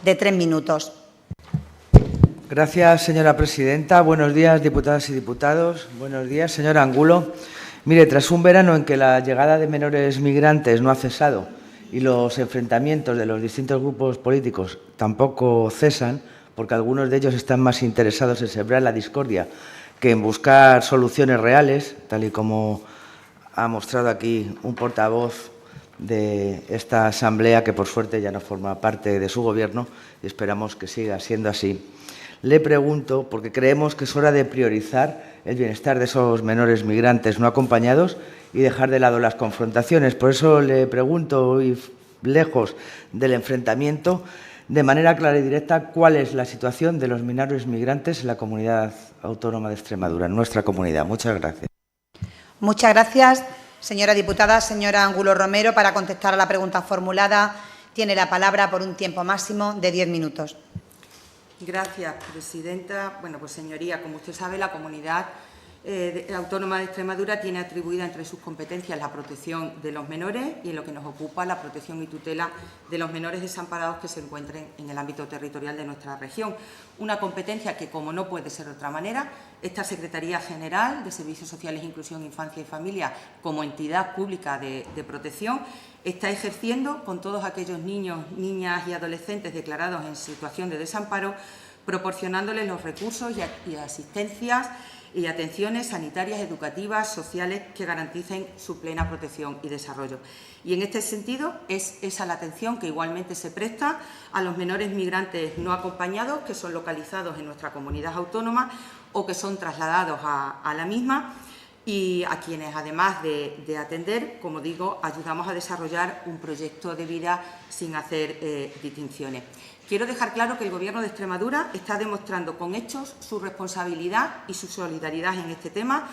de 3 minutos. Gracias, señora presidenta. Buenos días, diputadas y diputados. Buenos días, señor Angulo. Mire, tras un verano en que la llegada de menores migrantes no ha cesado y los enfrentamientos de los distintos grupos políticos tampoco cesan, porque algunos de ellos están más interesados en sembrar la discordia que en buscar soluciones reales, tal y como ha mostrado aquí un portavoz de esta Asamblea, que por suerte ya no forma parte de su Gobierno, y esperamos que siga siendo así. Le pregunto, porque creemos que es hora de priorizar el bienestar de esos menores migrantes no acompañados y dejar de lado las confrontaciones. Por eso le pregunto, y lejos del enfrentamiento, de manera clara y directa, ¿cuál es la situación de los menores migrantes en la Comunidad Autónoma de Extremadura, en nuestra comunidad? Muchas gracias. Muchas gracias, señora diputada. Señora Angulo Romero, para contestar a la pregunta formulada, tiene la palabra por un tiempo máximo de 10 minutos. Gracias, presidenta. Bueno, pues señoría, como usted sabe, la Comunidad Autónoma de Extremadura tiene atribuida entre sus competencias la protección de los menores y, en lo que nos ocupa, la protección y tutela de los menores desamparados que se encuentren en el ámbito territorial de nuestra región. Una competencia que, como no puede ser de otra manera, esta Secretaría General de Servicios Sociales, Inclusión, Infancia y Familia, como entidad pública de protección, está ejerciendo con todos aquellos niños, niñas y adolescentes declarados en situación de desamparo, proporcionándoles los recursos y asistencias y atenciones sanitarias, educativas, sociales que garanticen su plena protección y desarrollo. Y en este sentido es esa la atención que igualmente se presta a los menores migrantes no acompañados que son localizados en nuestra comunidad autónoma o que son trasladados a la misma, y a quienes, además de atender, como digo, ayudamos a desarrollar un proyecto de vida sin hacer distinciones. Quiero dejar claro que el Gobierno de Extremadura está demostrando con hechos su responsabilidad y su solidaridad en este tema,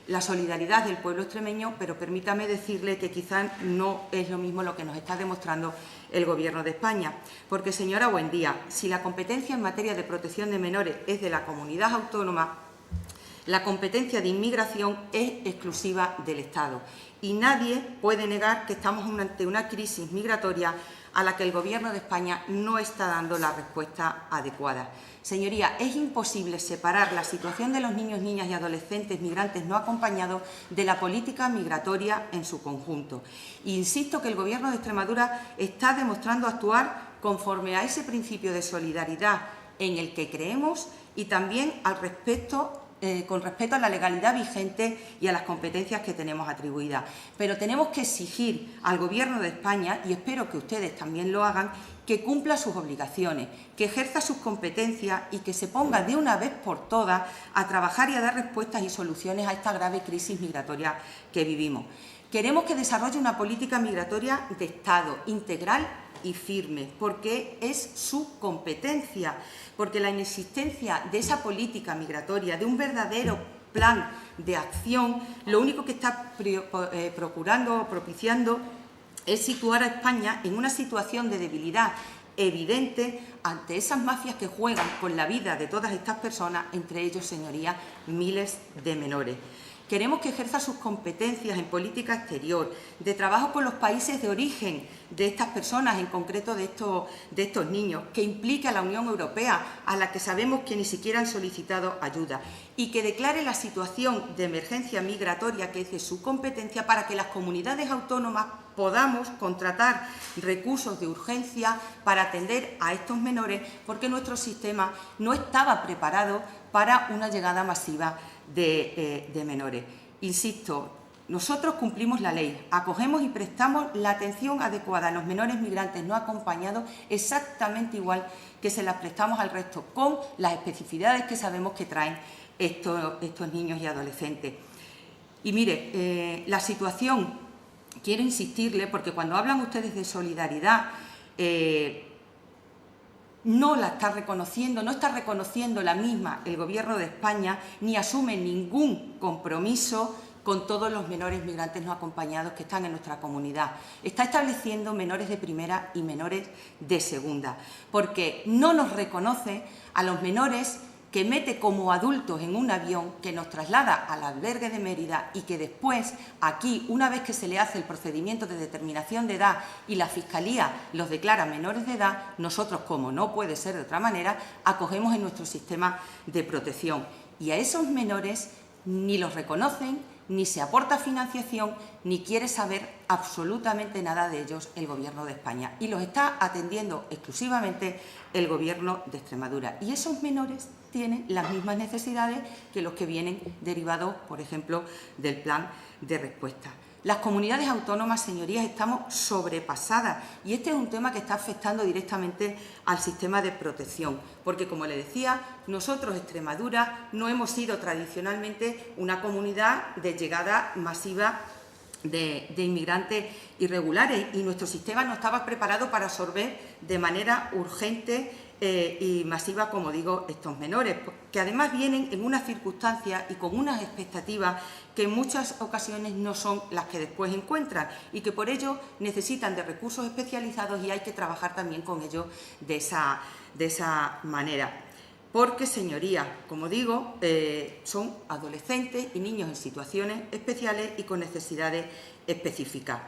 la solidaridad del pueblo extremeño, pero permítame decirle que quizás no es lo mismo lo que nos está demostrando el Gobierno de España. Porque, señora Buendía, si la competencia en materia de protección de menores es de la comunidad autónoma, la competencia de inmigración es exclusiva del Estado. Y nadie puede negar que estamos ante una crisis migratoria a la que el Gobierno de España no está dando la respuesta adecuada. Señoría, es imposible separar la situación de los niños, niñas y adolescentes migrantes no acompañados de la política migratoria en su conjunto. Insisto que el Gobierno de Extremadura está demostrando actuar conforme a ese principio de solidaridad en el que creemos y también con respecto a la legalidad vigente y a las competencias que tenemos atribuidas. Pero tenemos que exigir al Gobierno de España, y espero que ustedes también lo hagan, que cumpla sus obligaciones, que ejerza sus competencias y que se ponga de una vez por todas a trabajar y a dar respuestas y soluciones a esta grave crisis migratoria que vivimos. Queremos que desarrolle una política migratoria de Estado integral y firme, porque es su competencia, porque la inexistencia de esa política migratoria, de un verdadero plan de acción, lo único que está propiciando es situar a España en una situación de debilidad evidente ante esas mafias que juegan con la vida de todas estas personas, entre ellos, señorías, miles de menores. Queremos que ejerza sus competencias en política exterior, de trabajo con los países de origen de estas personas, en concreto de estos niños, que implique a la Unión Europea, a la que sabemos que ni siquiera han solicitado ayuda, y que declare la situación de emergencia migratoria, que es de su competencia, para que las comunidades autónomas podamos contratar recursos de urgencia para atender a estos menores, porque nuestro sistema no estaba preparado para una llegada masiva de menores. Insisto, nosotros cumplimos la ley, acogemos y prestamos la atención adecuada a los menores migrantes no acompañados exactamente igual que se las prestamos al resto, con las especificidades que sabemos que traen estos niños y adolescentes. Y mire, la situación, quiero insistirle, porque cuando hablan ustedes de solidaridad, no la está reconociendo, no está reconociendo la misma el Gobierno de España, ni asume ningún compromiso con todos los menores migrantes no acompañados que están en nuestra comunidad. Está estableciendo menores de primera y menores de segunda, porque no nos reconoce a los menores que mete como adultos en un avión, que nos traslada al albergue de Mérida y que después, aquí, una vez que se le hace el procedimiento de determinación de edad y la Fiscalía los declara menores de edad, nosotros, como no puede ser de otra manera, acogemos en nuestro sistema de protección. Y a esos menores ni los reconocen, ni se aporta financiación, ni quiere saber absolutamente nada de ellos el Gobierno de España. Y los está atendiendo exclusivamente el Gobierno de Extremadura. Y esos menores tienen las mismas necesidades que los que vienen derivados, por ejemplo, del plan de respuesta. Las comunidades autónomas, señorías, estamos sobrepasadas y este es un tema que está afectando directamente al sistema de protección, porque, como le decía, nosotros, Extremadura, no hemos sido tradicionalmente una comunidad de llegada masiva de inmigrantes irregulares y nuestro sistema no estaba preparado para absorber de manera urgente y masiva, como digo, estos menores, que además vienen en unas circunstancias y con unas expectativas que en muchas ocasiones no son las que después encuentran y que por ello necesitan de recursos especializados y hay que trabajar también con ellos de esa manera. Porque, señorías, como digo, son adolescentes y niños en situaciones especiales y con necesidades específicas.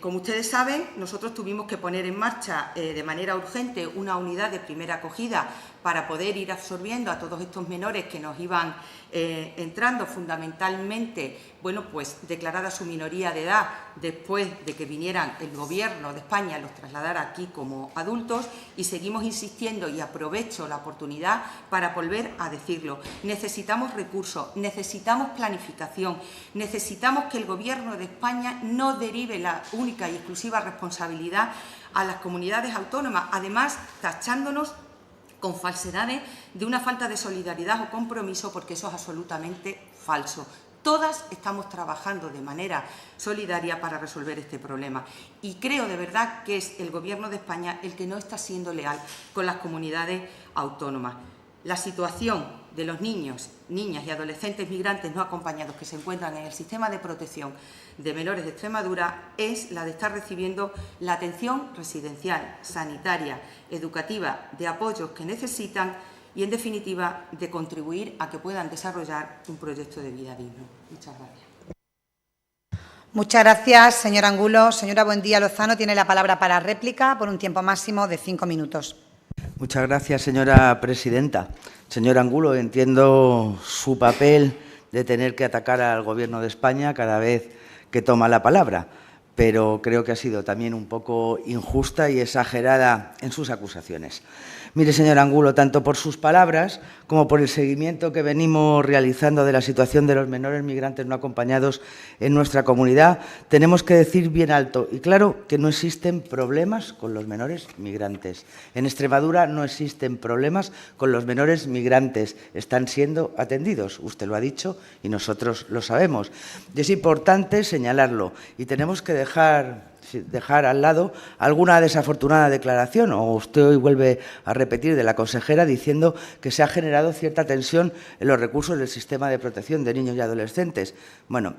Como ustedes saben, nosotros tuvimos que poner en marcha de manera urgente una unidad de primera acogida para poder ir absorbiendo a todos estos menores que nos iban entrando, fundamentalmente, bueno, pues declarada su minoría de edad después de que vinieran el Gobierno de España, los trasladara aquí como adultos, y seguimos insistiendo y aprovecho la oportunidad para volver a decirlo. Necesitamos recursos, necesitamos planificación, necesitamos que el Gobierno de España no derive la única y exclusiva responsabilidad a las comunidades autónomas, además tachándonos con falsedades de una falta de solidaridad o compromiso, porque eso es absolutamente falso. Todas estamos trabajando de manera solidaria para resolver este problema y creo de verdad que es el Gobierno de España el que no está siendo leal con las comunidades autónomas. La situación de los niños, niñas y adolescentes migrantes no acompañados que se encuentran en el sistema de protección de menores de Extremadura es la de estar recibiendo la atención residencial, sanitaria, educativa, de apoyos que necesitan y, en definitiva, de contribuir a que puedan desarrollar un proyecto de vida digno. Muchas gracias. Muchas gracias, señor Angulo. Señora Buendía Lozano tiene la palabra para réplica por un tiempo máximo de 5 minutos. Muchas gracias, señora presidenta. Señor Angulo, entiendo su papel de tener que atacar al Gobierno de España cada vez que toma la palabra, pero creo que ha sido también un poco injusta y exagerada en sus acusaciones. Mire, señor Angulo, tanto por sus palabras como por el seguimiento que venimos realizando de la situación de los menores migrantes no acompañados en nuestra comunidad, tenemos que decir bien alto y claro que no existen problemas con los menores migrantes. En Extremadura no existen problemas con los menores migrantes. Están siendo atendidos. Usted lo ha dicho y nosotros lo sabemos. Y es importante señalarlo y tenemos que dejar al lado alguna desafortunada declaración, o usted hoy vuelve a repetir de la consejera diciendo que se ha generado cierta tensión en los recursos del sistema de protección de niños y adolescentes. Bueno,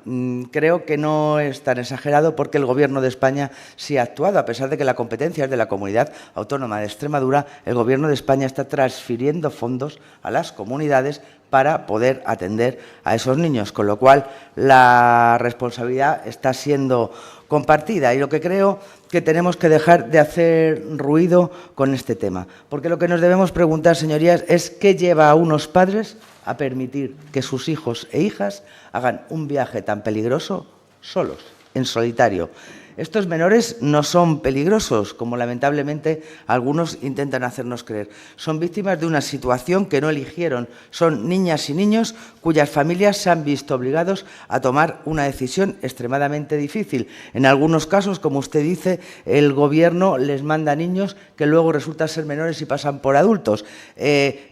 creo que no es tan exagerado porque el Gobierno de España sí ha actuado, a pesar de que la competencia es de la Comunidad Autónoma de Extremadura. El Gobierno de España está transfiriendo fondos a las comunidades para poder atender a esos niños, con lo cual la responsabilidad está siendo compartida y lo que creo que tenemos que dejar de hacer ruido con este tema, porque lo que nos debemos preguntar, señorías, es qué lleva a unos padres a permitir que sus hijos e hijas hagan un viaje tan peligroso solos, en solitario. Estos menores no son peligrosos, como lamentablemente algunos intentan hacernos creer. Son víctimas de una situación que no eligieron. Son niñas y niños cuyas familias se han visto obligados a tomar una decisión extremadamente difícil. En algunos casos, como usted dice, el Gobierno les manda niños que luego resultan ser menores y pasan por adultos.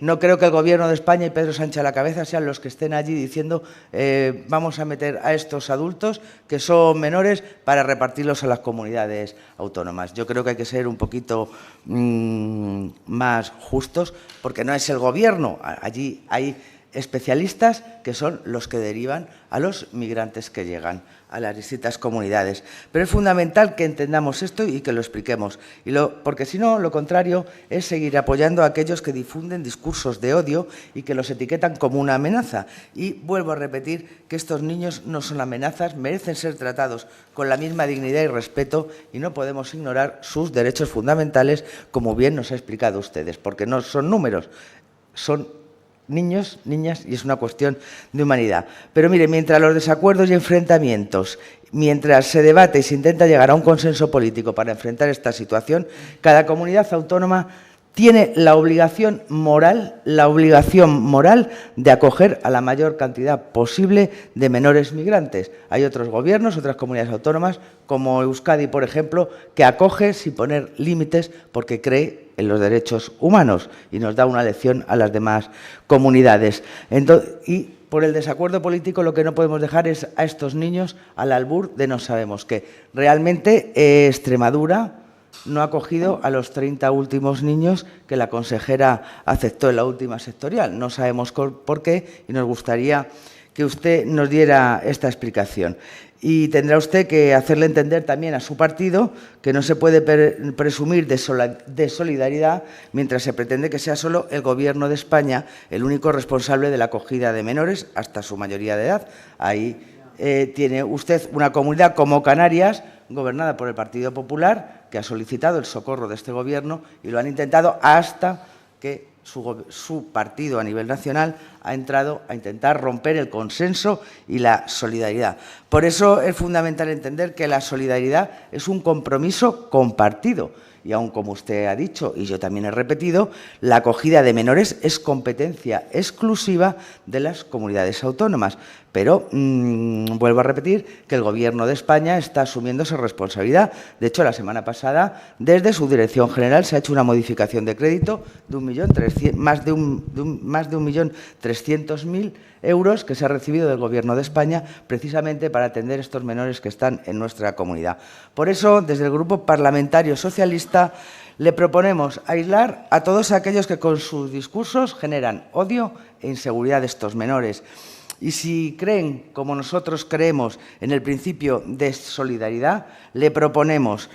No creo que el Gobierno de España y Pedro Sánchez a la cabeza sean los que estén allí diciendo vamos a meter a estos adultos que son menores para repartirlos a las comunidades autónomas. Yo creo que hay que ser un poquito más justos porque no es el Gobierno. Allí hay especialistas que son los que derivan a los migrantes que llegan a las distintas comunidades. Pero es fundamental que entendamos esto y que lo expliquemos, porque si no, lo contrario es seguir apoyando a aquellos que difunden discursos de odio y que los etiquetan como una amenaza. Y vuelvo a repetir que estos niños no son amenazas, merecen ser tratados con la misma dignidad y respeto y no podemos ignorar sus derechos fundamentales, como bien nos ha explicado ustedes, porque no son números, son niños, niñas, y es una cuestión de humanidad. Pero mire, mientras los desacuerdos y enfrentamientos, mientras se debate y se intenta llegar a un consenso político para enfrentar esta situación, cada comunidad autónoma tiene la obligación moral de acoger a la mayor cantidad posible de menores migrantes. Hay otros gobiernos, otras comunidades autónomas, como Euskadi, por ejemplo, que acoge sin poner límites porque cree en los derechos humanos y nos da una lección a las demás comunidades. Y por el desacuerdo político lo que no podemos dejar es a estos niños al albur de no sabemos qué. Realmente Extremadura no ha acogido a los 30 últimos niños que la consejera aceptó en la última sectorial. No sabemos por qué y nos gustaría que usted nos diera esta explicación. Y tendrá usted que hacerle entender también a su partido que no se puede presumir de solidaridad mientras se pretende que sea solo el Gobierno de España el único responsable de la acogida de menores hasta su mayoría de edad. Ahí tiene usted una comunidad como Canarias, gobernada por el Partido Popular, que ha solicitado el socorro de este Gobierno y lo han intentado hasta que su partido a nivel nacional ha entrado a intentar romper el consenso y la solidaridad. Por eso es fundamental entender que la solidaridad es un compromiso compartido. Y aun como usted ha dicho, y yo también he repetido, la acogida de menores es competencia exclusiva de las comunidades autónomas. Pero vuelvo a repetir que el Gobierno de España está asumiendo esa responsabilidad. De hecho, la semana pasada, desde su Dirección General, se ha hecho una modificación de crédito de más de 1.300.000 euros que se ha recibido del Gobierno de España precisamente para atender a estos menores que están en nuestra comunidad. Por eso, desde el Grupo Parlamentario Socialista, le proponemos aislar a todos aquellos que con sus discursos generan odio e inseguridad de estos menores. Y si creen, como nosotros creemos, en el principio de solidaridad, le proponemos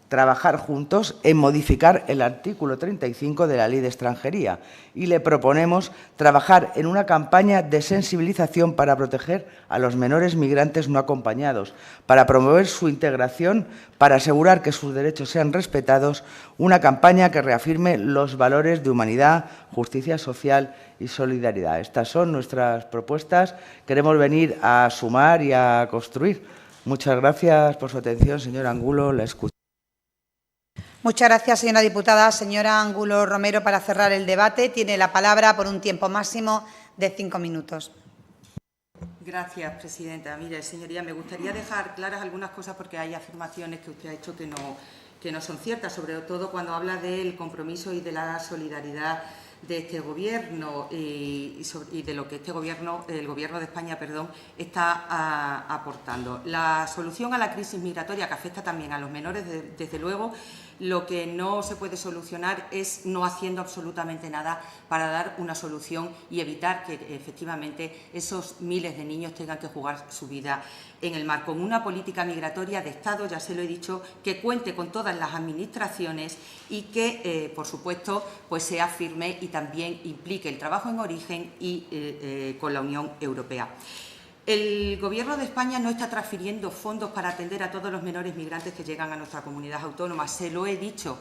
trabajar juntos en modificar el artículo 35 de la Ley de Extranjería y le proponemos trabajar en una campaña de sensibilización para proteger a los menores migrantes no acompañados, para promover su integración, para asegurar que sus derechos sean respetados, una campaña que reafirme los valores de humanidad, justicia social y solidaridad. Estas son nuestras propuestas. Queremos venir a sumar y a construir. Muchas gracias por su atención, señor Angulo. La escucho. Muchas gracias, señora diputada. Señora Angulo Romero, para cerrar el debate, tiene la palabra por un tiempo máximo de 5 minutos. Gracias, presidenta. Mire, señoría, me gustaría dejar claras algunas cosas porque hay afirmaciones que usted ha hecho que no son ciertas, sobre todo cuando habla del compromiso y de la solidaridad de este Gobierno y de lo que el Gobierno de España, está aportando. La solución a la crisis migratoria, que afecta también a los menores, desde luego, lo que no se puede solucionar es no haciendo absolutamente nada para dar una solución y evitar que efectivamente esos miles de niños tengan que jugar su vida en el mar. Con una política migratoria de Estado, ya se lo he dicho, que cuente con todas las administraciones y que, por supuesto, pues sea firme y también implique el trabajo en origen y con la Unión Europea. El Gobierno de España no está transfiriendo fondos para atender a todos los menores migrantes que llegan a nuestra comunidad autónoma. Se lo he dicho.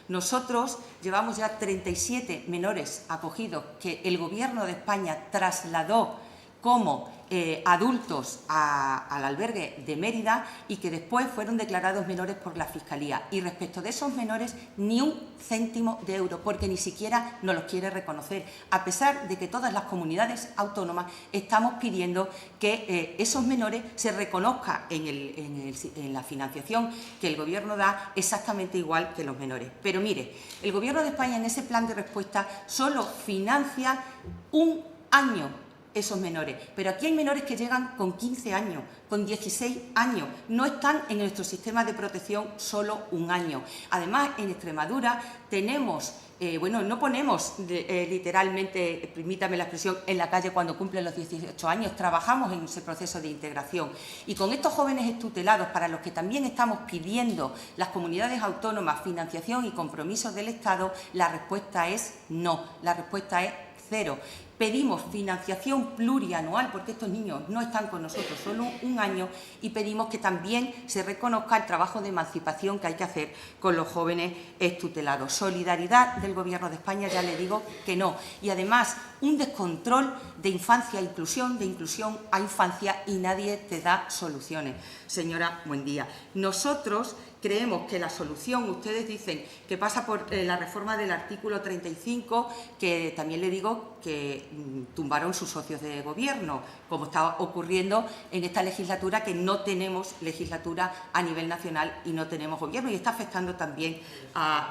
Nosotros llevamos ya 37 menores acogidos que el Gobierno de España trasladó como adultos al albergue de Mérida y que después fueron declarados menores por la Fiscalía. Y respecto de esos menores, ni un céntimo de euro, porque ni siquiera nos los quiere reconocer, a pesar de que todas las comunidades autónomas estamos pidiendo que esos menores se reconozcan en la financiación que el Gobierno da exactamente igual que los menores. Pero mire, el Gobierno de España en ese plan de respuesta solo financia un año esos menores. Pero aquí hay menores que llegan con 15 años, con 16 años. No están en nuestro sistema de protección solo un año. Además, en Extremadura tenemos, no ponemos literalmente, permítame la expresión, en la calle cuando cumplen los 18 años. Trabajamos en ese proceso de integración. Y con estos jóvenes extutelados, para los que también estamos pidiendo las comunidades autónomas financiación y compromisos del Estado, la respuesta es no, la respuesta es cero. Pedimos financiación plurianual, porque estos niños no están con nosotros solo un año, y pedimos que también se reconozca el trabajo de emancipación que hay que hacer con los jóvenes extutelados. Solidaridad del Gobierno de España, ya le digo que no. Y además, un descontrol de infancia a inclusión, de inclusión a infancia, y nadie te da soluciones. Señora Buendía, nosotros creemos que la solución, ustedes dicen que pasa por la reforma del artículo 35, que también le digo que tumbaron sus socios de gobierno, como está ocurriendo en esta legislatura, que no tenemos legislatura a nivel nacional y no tenemos gobierno, y está afectando también a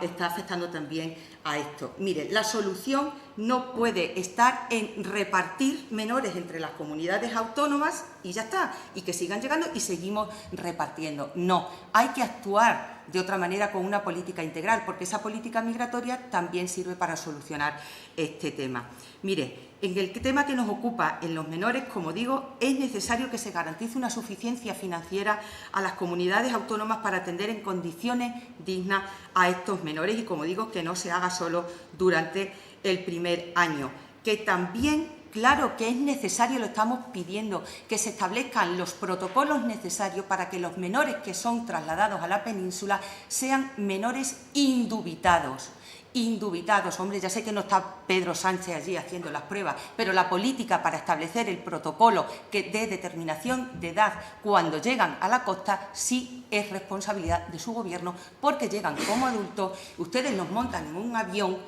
esto. Mire, la solución no puede estar en repartir menores entre las comunidades autónomas y ya está, y que sigan llegando y seguimos repartiendo. No, hay que actuar de otra manera con una política integral, porque esa política migratoria también sirve para solucionar este tema. Mire, en el tema que nos ocupa en los menores, como digo, es necesario que se garantice una suficiencia financiera a las comunidades autónomas para atender en condiciones dignas a estos menores y, como digo, que no se haga solo durante el primer año. Que también, claro que es necesario, lo estamos pidiendo, que se establezcan los protocolos necesarios para que los menores que son trasladados a la península sean menores indubitados. Indubitados, hombre, ya sé que no está Pedro Sánchez allí haciendo las pruebas, pero la política para establecer el protocolo de determinación de edad cuando llegan a la costa sí es responsabilidad de su gobierno, porque llegan como adultos, ustedes los montan en un avión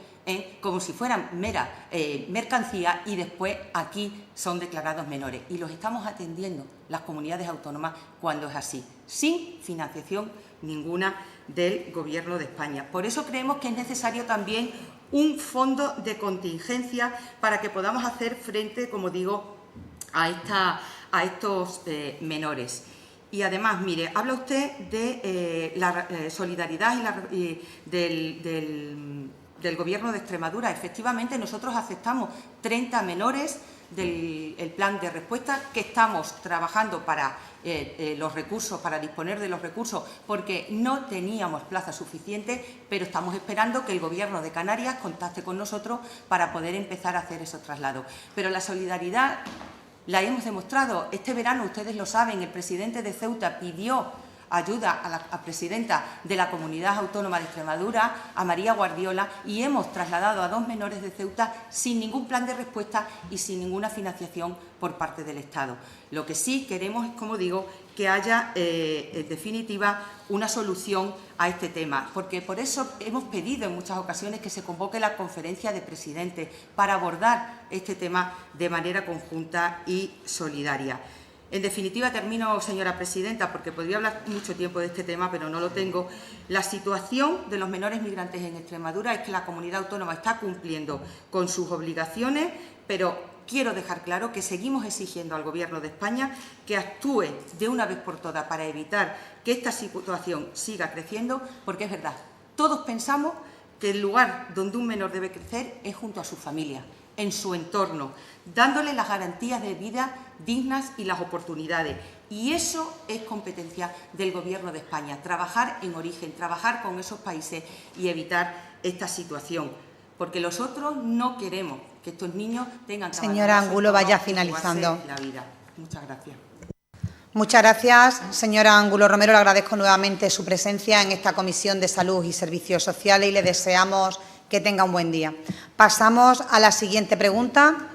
como si fueran mera mercancía, y después aquí son declarados menores. Y los estamos atendiendo las comunidades autónomas cuando es así, sin financiación ninguna del Gobierno de España. Por eso creemos que es necesario también un fondo de contingencia para que podamos hacer frente, como digo, a estos menores. Y además, mire, habla usted de la solidaridad del Gobierno de Extremadura. Efectivamente, nosotros aceptamos 30 menores del plan de respuesta, que estamos trabajando para los recursos, para disponer de los recursos, porque no teníamos plaza suficiente, pero estamos esperando que el Gobierno de Canarias contacte con nosotros para poder empezar a hacer esos traslados. Pero la solidaridad la hemos demostrado. Este verano, ustedes lo saben, el presidente de Ceuta pidió ayuda a la presidenta de la Comunidad Autónoma de Extremadura, a María Guardiola, y hemos trasladado a 2 menores de Ceuta sin ningún plan de respuesta y sin ninguna financiación por parte del Estado. Lo que sí queremos es, como digo, que haya, en definitiva, una solución a este tema, porque por eso hemos pedido en muchas ocasiones que se convoque la conferencia de presidentes para abordar este tema de manera conjunta y solidaria. En definitiva, termino, señora presidenta, porque podría hablar mucho tiempo de este tema, pero no lo tengo. La situación de los menores migrantes en Extremadura es que la comunidad autónoma está cumpliendo con sus obligaciones, pero quiero dejar claro que seguimos exigiendo al Gobierno de España que actúe de una vez por todas para evitar que esta situación siga creciendo, porque es verdad, todos pensamos que el lugar donde un menor debe crecer es junto a su familia, en su entorno, dándole las garantías de vida dignas y las oportunidades. Y eso es competencia del Gobierno de España, trabajar en origen, trabajar con esos países y evitar esta situación, porque los otros no queremos que estos niños tengan que... Señora Angulo, vaya finalizando. La vida. Muchas gracias. Muchas gracias, señora Angulo Romero. Le agradezco nuevamente su presencia en esta Comisión de Salud y Servicios Sociales y le deseamos que tenga un buen día. Pasamos a la siguiente pregunta.